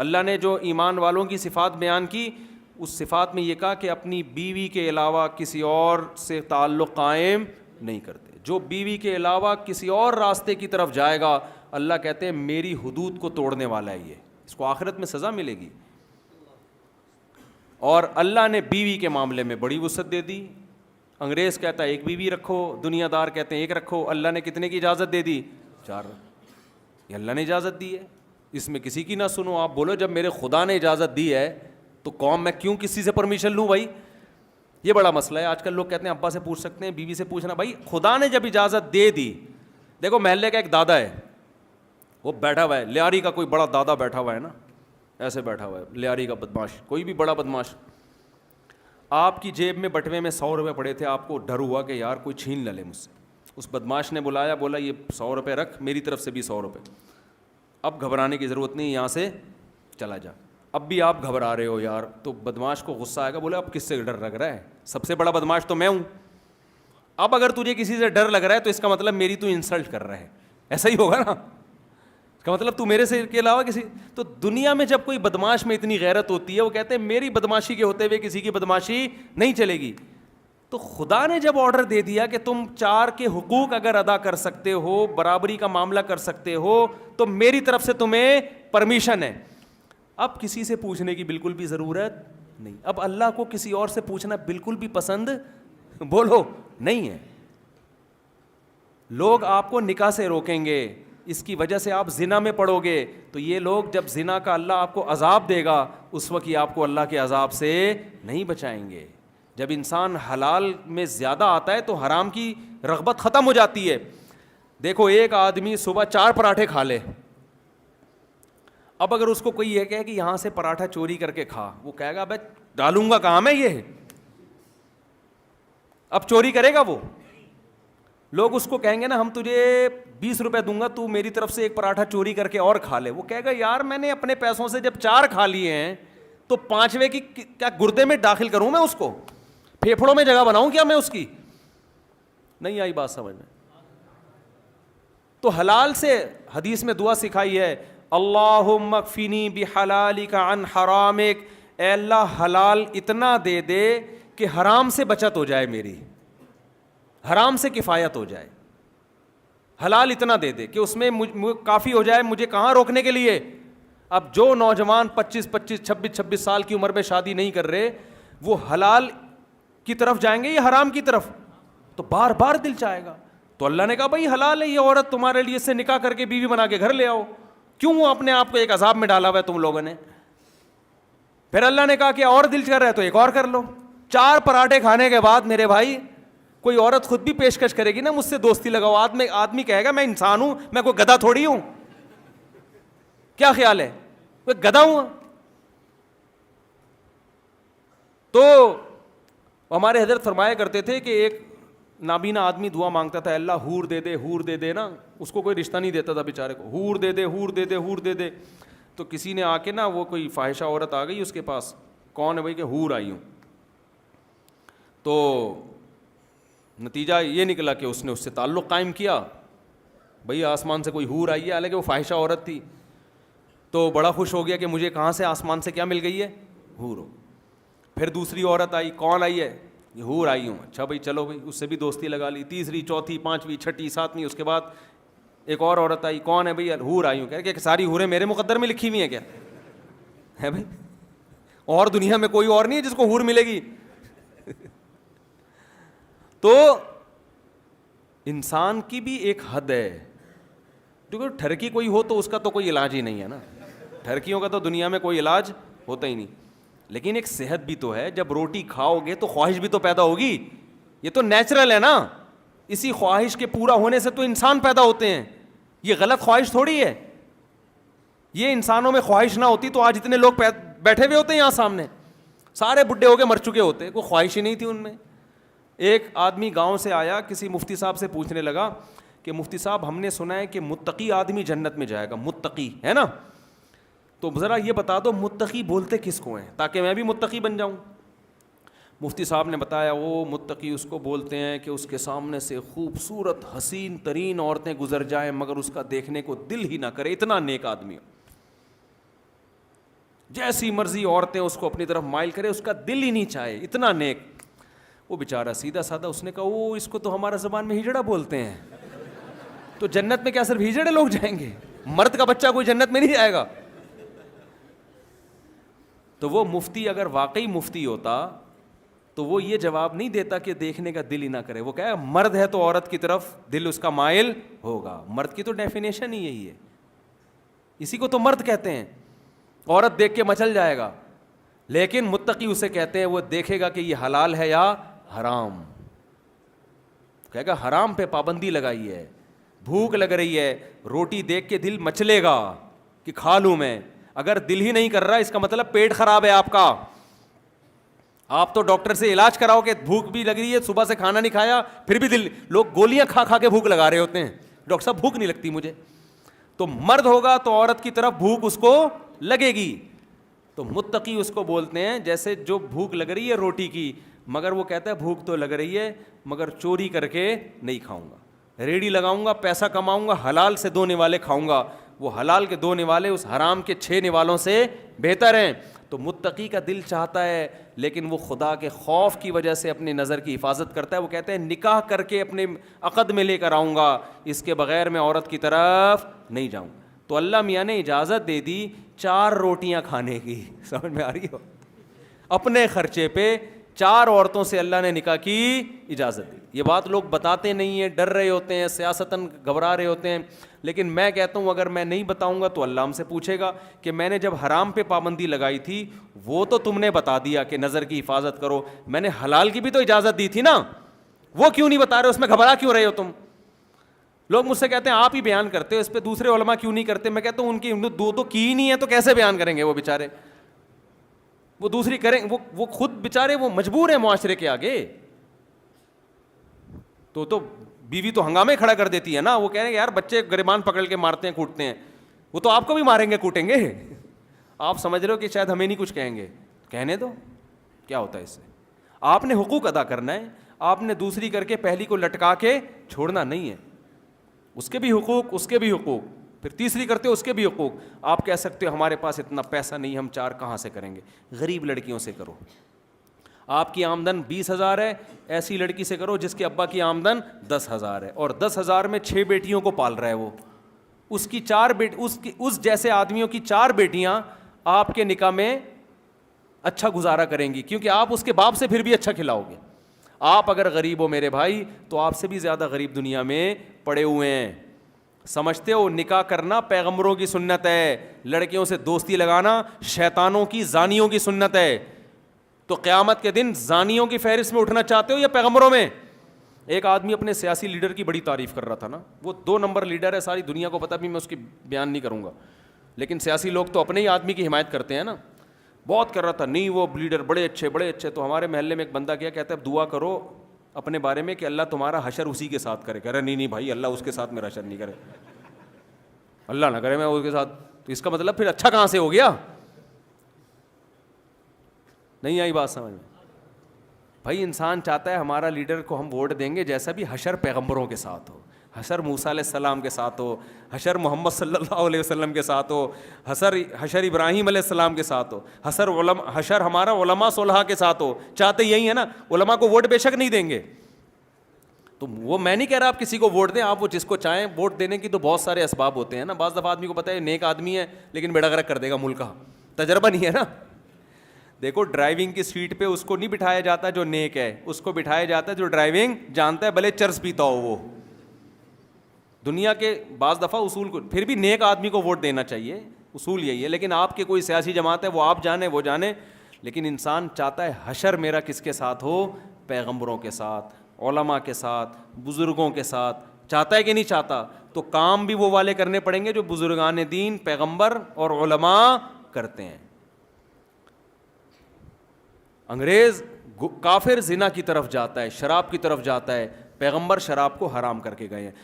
اللہ نے جو ایمان والوں کی صفات بیان کی, اس صفات میں یہ کہا کہ اپنی بیوی کے علاوہ کسی اور سے تعلق قائم نہیں کرتے. جو بیوی کے علاوہ کسی اور راستے کی طرف جائے گا, اللہ کہتے ہیں میری حدود کو توڑنے والا ہے, یہ اس کو آخرت میں سزا ملے گی. اور اللہ نے بیوی کے معاملے میں بڑی وسعت دے دی. انگریز کہتا ہے ایک بیوی رکھو, دنیا دار کہتے ہیں ایک رکھو. اللہ نے کتنے کی اجازت دے دی؟ 4. یہ اللہ نے اجازت دی ہے, اس میں کسی کی نہ سنو. آپ بولو جب میرے خدا نے اجازت دی ہے تو قوم میں کیوں کسی سے پرمیشن لوں بھائی؟ یہ بڑا مسئلہ ہے. آج کل لوگ کہتے ہیں ابا سے پوچھ سکتے ہیں, بیوی سے پوچھنا. بھائی خدا نے جب اجازت دے دی, دیکھو محلے کا ایک دادا ہے, وہ بیٹھا ہوا ہے, لیاری کا کوئی بڑا دادا بیٹھا ہوا ہے نا, ایسے بیٹھا ہوا ہے, لیاری کا بدماش, کوئی بھی بڑا بدماش. آپ کی جیب میں بٹوے میں 100 روپے پڑے تھے, آپ کو ڈر ہوا کہ یار کوئی چھین نہ لے مجھ سے. اس بدماش نے بلایا, بولا یہ 100 روپے رکھ, میری طرف سے بھی 100 روپے. اب گھبرانے کی ضرورت نہیں, یہاں سے چلا جا. اب بھی آپ گھبرا رہے ہو یار, تو بدماش کو غصہ آئے گا, بولے اب کس سے ڈر لگ رہا ہے, سب سے بڑا بدماش تو میں ہوں. اب اگر تجھے کسی سے ڈر لگ رہا ہے تو اس کا مطلب میری تو انسلٹ کر رہا ہے, ایسا ہی ہوگا نا, اس کا مطلب تو میرے سے کے علاوہ کسی. تو دنیا میں جب کوئی بدماش میں اتنی غیرت ہوتی ہے, وہ کہتے ہیں میری بدماشی کے ہوتے ہوئے کسی کی بدماشی نہیں چلے گی. تو خدا نے جب آرڈر دے دیا کہ تم 4 کے حقوق اگر ادا کر سکتے ہو, برابری کا معاملہ کر سکتے ہو, تو میری طرف سے تمہیں پرمیشن ہے. اب کسی سے پوچھنے کی بالکل بھی ضرورت نہیں. اب اللہ کو کسی اور سے پوچھنا بالکل بھی پسند بولو نہیں ہے. لوگ آپ کو نکاح سے روکیں گے, اس کی وجہ سے آپ زنا میں پڑو گے, تو یہ لوگ جب زنا کا اللہ آپ کو عذاب دے گا, اس وقت یہ آپ کو اللہ کے عذاب سے نہیں بچائیں گے. جب انسان حلال میں زیادہ آتا ہے تو حرام کی رغبت ختم ہو جاتی ہے. دیکھو ایک آدمی صبح 4 پراٹھے کھا لے, اب اگر اس کو کوئی یہ کہے کہ یہاں سے پراٹھا چوری کر کے کھا, وہ کہے گا بھائی ڈالوں گا کہاں میں یہ, اب چوری کرے گا وہ. لوگ اس کو کہیں گے نا ہم تجھے 20 روپے دوں گا, تو میری طرف سے ایک پراٹھا چوری کر کے اور کھا لے. وہ کہے گا یار میں نے اپنے پیسوں سے جب 4 کھا لیے ہیں تو 5ویں کی کیا گردے میں داخل کروں میں اس کو, پھیپھڑوں میں جگہ بناؤں کیا میں اس کی؟ نہیں آئی بات سمجھ میں؟ تو حلال سے حدیث میں دعا سکھائی ہے, اللہم اکفنی بحلالک عن حرامک, اے اللہ حلال اتنا دے دے کہ حرام سے بچت ہو جائے, میری حرام سے کفایت ہو جائے. حلال اتنا دے دے کہ اس میں کافی ہو جائے, مجھے کہاں روکنے کے لیے. اب جو نوجوان 25 26 سال کی عمر میں شادی نہیں کر رہے, وہ حلال کی طرف جائیں گے یا حرام کی طرف؟ تو بار بار دل چاہے گا. تو اللہ نے کہا بھائی حلال ہے یہ عورت تمہارے لیے, سے نکاح کر کے بیوی بنا کے گھر لے آؤ. کیوں وہ اپنے آپ کو ایک عذاب میں ڈالا ہوا ہے تم لوگوں نے؟ پھر اللہ نے کہا کہ اور دل کر رہا ہے تو ایک اور کر لو. 4 پراٹھے کھانے کے بعد میرے بھائی کوئی عورت خود بھی پیشکش کرے گی نا مجھ سے دوستی لگاؤ. آدمی کہے گا میں انسان ہوں, میں کوئی گدھا تھوڑی ہوں. کیا خیال ہے, کوئی گدھا ہوں؟ تو ہمارے حضرت فرمایا کرتے تھے کہ ایک نابینا آدمی دعا مانگتا تھا, اللہ حور دے دے, حور دے دے نا. اس کو کوئی رشتہ نہیں دیتا تھا بیچارے کو, حور دے دے, حور دے دے, حور دے دے. تو کسی نے آ کے نا, وہ کوئی فاحشہ عورت آ گئی اس کے پاس, کون ہے بھائی کہ حور آئی ہوں. تو نتیجہ یہ نکلا کہ اس نے اس سے تعلق قائم کیا. بھئی آسمان سے کوئی حور آئی ہے, حالانکہ وہ فاحشہ عورت تھی. تو بڑا خوش ہو گیا کہ مجھے کہاں سے آسمان سے کیا مل گئی ہے, حور ہو. پھر دوسری عورت آئی, کون آئی ہے, یہ حور آئی ہوں. اچھا بھائی چلو بھائی, اس سے بھی دوستی لگا لی. تیسری, چوتھی, 5ویں, 6ٹھی, 7ویں, اس کے بعد ایک اور عورت آئی, کون ہے بھائی, حور آئی ہوں. کہ ساری حوریں میرے مقدر میں لکھی ہوئی ہیں کیا ہے بھائی؟ اور دنیا میں کوئی اور نہیں ہے جس کو حور ملے گی؟ تو انسان کی بھی ایک حد ہے. کیونکہ ٹھرکی کوئی ہو تو اس کا تو کوئی علاج ہی نہیں ہے نا. ٹھرکیوں کا تو دنیا میں کوئی علاج ہوتا ہی نہیں. لیکن ایک صحت بھی تو ہے, جب روٹی کھاؤ گے تو خواہش بھی تو پیدا ہوگی. یہ تو نیچرل ہے نا, اسی خواہش کے پورا ہونے سے تو انسان پیدا ہوتے ہیں. یہ غلط خواہش تھوڑی ہے. یہ انسانوں میں خواہش نہ ہوتی تو آج اتنے لوگ بیٹھے ہوئے ہوتے ہیں یہاں سامنے, سارے بڈھے ہو کے مر چکے ہوتے, کوئی خواہش ہی نہیں تھی ان میں. ایک آدمی گاؤں سے آیا, کسی مفتی صاحب سے پوچھنے لگا کہ مفتی صاحب ہم نے سنا ہے کہ متقی آدمی جنت میں جائے گا. متقی ہے نا, تو ذرا یہ بتا دو متقی بولتے کس کو ہیں تاکہ میں بھی متقی بن جاؤں. مفتی صاحب نے بتایا وہ متقی اس کو بولتے ہیں کہ اس کے سامنے سے خوبصورت حسین ترین عورتیں گزر جائیں مگر اس کا دیکھنے کو دل ہی نہ کرے, اتنا نیک آدمی ہو. جیسی مرضی عورتیں اس کو اپنی طرف مائل کرے, اس کا دل ہی نہیں چاہے, اتنا نیک. وہ بیچارہ سیدھا سادہ, اس نے کہا وہ اس کو تو ہمارا زبان میں ہجڑا بولتے ہیں, تو جنت میں کیا صرف ہجڑے لوگ جائیں گے؟ مرد کا بچہ کوئی جنت میں نہیں جائے گا. تو وہ مفتی اگر واقعی مفتی ہوتا تو وہ یہ جواب نہیں دیتا کہ دیکھنے کا دل ہی نہ کرے. وہ کہا مرد ہے تو عورت کی طرف دل اس کا مائل ہوگا. مرد کی تو ڈیفینیشن ہی یہی ہے, اسی کو تو مرد کہتے ہیں. عورت دیکھ کے مچل جائے گا, لیکن متقی اسے کہتے ہیں وہ دیکھے گا کہ یہ حلال ہے یا حرام. کہے گا حرام پہ پابندی لگائی ہے, بھوک لگ رہی ہے, روٹی دیکھ کے دل مچلے گا کہ کھا لوں میں. اگر دل ہی نہیں کر رہا اس کا مطلب پیٹ خراب ہے آپ کا. آپ تو ڈاکٹر سے علاج کراؤ کہ بھوک بھی لگ رہی ہے, صبح سے کھانا نہیں کھایا, پھر بھی دل, لوگ گولیاں کھا کھا کے بھوک لگا رہے ہوتے ہیں, ڈاکٹر صاحب بھوک نہیں لگتی مجھے. تو مرد ہوگا تو عورت کی طرف بھوک اس کو لگے گی. تو متقی اس کو بولتے ہیں جیسے جو بھوک لگ رہی ہے روٹی کی, مگر وہ کہتا ہے بھوک تو لگ رہی ہے مگر چوری کر کے نہیں کھاؤں گا, ریڑھی لگاؤں گا, پیسہ کماؤں گا, حلال سے 2 نوالے کھاؤں گا. وہ حلال کے 2 نوالے اس حرام کے 6 نوالوں سے بہتر ہیں. تو متقی کا دل چاہتا ہے, لیکن وہ خدا کے خوف کی وجہ سے اپنی نظر کی حفاظت کرتا ہے. وہ کہتے ہیں نکاح کر کے اپنے عقد میں لے کر آؤں گا, اس کے بغیر میں عورت کی طرف نہیں جاؤں. تو اللہ میاں نے اجازت دے دی 4 روٹیاں کھانے کی, سمجھ میں آ رہی ہو, اپنے خرچے پہ 4 عورتوں سے اللہ نے نکاح کی اجازت دی. یہ بات لوگ بتاتے نہیں ہیں, ڈر رہے ہوتے ہیں, سیاستاً گھبرا رہے ہوتے ہیں. لیکن میں کہتا ہوں اگر میں نہیں بتاؤں گا تو اللہ ہم سے پوچھے گا کہ میں نے جب حرام پہ پابندی لگائی تھی وہ تو تم نے بتا دیا کہ نظر کی حفاظت کرو, میں نے حلال کی بھی تو اجازت دی تھی نا, وہ کیوں نہیں بتا رہے, اس میں گھبرا کیوں رہے ہو تم؟ لوگ مجھ سے کہتے ہیں آپ ہی بیان کرتے ہو, اس پہ دوسرے علماء کیوں نہیں کرتے؟ میں کہتا ہوں ان کی 2 تو کی ہی نہیں ہے تو کیسے بیان کریں گے وہ بیچارے؟ وہ دوسری کریں, وہ خود بیچارے وہ مجبور ہیں معاشرے کے آگے. تو بیوی تو ہنگامے کھڑا کر دیتی ہے نا, وہ کہہ رہے ہیں یار بچے گریبان پکڑ کے مارتے ہیں کوٹتے ہیں, وہ تو آپ کو بھی ماریں گے کوٹیں گے. آپ سمجھ رہے ہو کہ شاید ہمیں نہیں کچھ کہیں گے, کہنے دو, کیا ہوتا ہے اس سے. آپ نے حقوق ادا کرنا ہے, آپ نے دوسری کر کے پہلی کو لٹکا کے چھوڑنا نہیں ہے. اس کے بھی حقوق, اس کے بھی حقوق, پھر تیسری کرتے ہو اس کے بھی حقوق. آپ کہہ سکتے ہو ہمارے پاس اتنا پیسہ نہیں, ہم 4 کہاں سے کریں گے؟ غریب لڑکیوں سے کرو. آپ کی آمدن 20,000 ہے, ایسی لڑکی سے کرو جس کے ابا کی آمدن 10,000 ہے, اور 10,000 میں 6 بیٹیوں کو پال رہا ہے. وہ اس کی 4 اس جیسے آدمیوں کی 4 بیٹیاں آپ کے نکاح میں اچھا گزارا کریں گی, کیونکہ آپ اس کے باپ سے پھر بھی اچھا کھلاؤ گے. آپ اگر غریب ہو میرے بھائی تو آپ سے بھی زیادہ غریب دنیا میں پڑے ہوئے ہیں. سمجھتے ہو نکاح کرنا پیغمبروں کی سنت ہے, لڑکیوں سے دوستی لگانا شیطانوں کی, زانیوں کی سنت ہے. تو قیامت کے دن زانیوں کی فہرست میں اٹھنا چاہتے ہو یا پیغمبروں میں؟ ایک آدمی اپنے سیاسی لیڈر کی بڑی تعریف کر رہا تھا نا, وہ 2 نمبر لیڈر ہے, ساری دنیا کو پتہ, بھی میں اس کی بیان نہیں کروں گا, لیکن سیاسی لوگ تو اپنے ہی آدمی کی حمایت کرتے ہیں نا. بہت کر رہا تھا, نہیں وہ لیڈر بڑے اچھے. تو ہمارے محلے میں ایک بندہ گیا, کہتا ہے دعا کرو اپنے بارے میں کہ اللہ تمہارا حشر اسی کے ساتھ کرے. کہہ رہا نہیں بھائی, اللہ اس کے ساتھ میرا حشر نہیں کرے, اللہ نہ کرے میں اس کے ساتھ. تو اس کا مطلب پھر اچھا کہاں سے ہو گیا؟ نہیں آئی بات سمجھ میں؟ بھائی انسان چاہتا ہے ہمارا لیڈر کو ہم ووٹ دیں گے جیسا بھی حشر پیغمبروں کے ساتھ ہو, حشر موسیٰ علیہ السلام کے ساتھ ہو, حشر محمد صلی اللہ علیہ وسلم کے ساتھ ہو, حشر ابراہیم علیہ السلام کے ساتھ ہو, حشر ہمارا علماء صلحاء کے ساتھ ہو. چاہتے یہی ہے نا, علماء کو ووٹ بے شک نہیں دیں گے. تو وہ میں نہیں کہہ رہا آپ کسی کو ووٹ دیں, آپ وہ جس کو چاہیں. ووٹ دینے کی تو بہت سارے اسباب ہوتے ہیں نا. بعض دفعہ آدمی کو پتہ ہے نیک آدمی ہے لیکن بیڑا غرق کر دے گا ملک کا, تجربہ نہیں ہے نا. دیکھو ڈرائیونگ کی سیٹ پہ اس کو نہیں بٹھایا جاتا جو نیک ہے, اس کو بٹھایا جاتا ہے جو ڈرائیونگ جانتا ہے, بھلے چرس پیتا ہو. وہ دنیا کے بعض دفعہ اصول کو, پھر بھی نیک آدمی کو ووٹ دینا چاہیے, اصول یہی ہے. لیکن آپ کے کوئی سیاسی جماعت ہے, وہ آپ جانے وہ جانے, لیکن انسان چاہتا ہے حشر میرا کس کے ساتھ ہو؟ پیغمبروں کے ساتھ, علماء کے ساتھ, بزرگوں کے ساتھ. چاہتا ہے کہ نہیں چاہتا؟ تو کام بھی وہ والے کرنے پڑیں گے جو بزرگان دین, پیغمبر اور علماء کرتے ہیں. انگریز کافر زنا کی طرف جاتا ہے, شراب کی طرف جاتا ہے, پیغمبر شراب کو حرام کر کے گئے ہیں.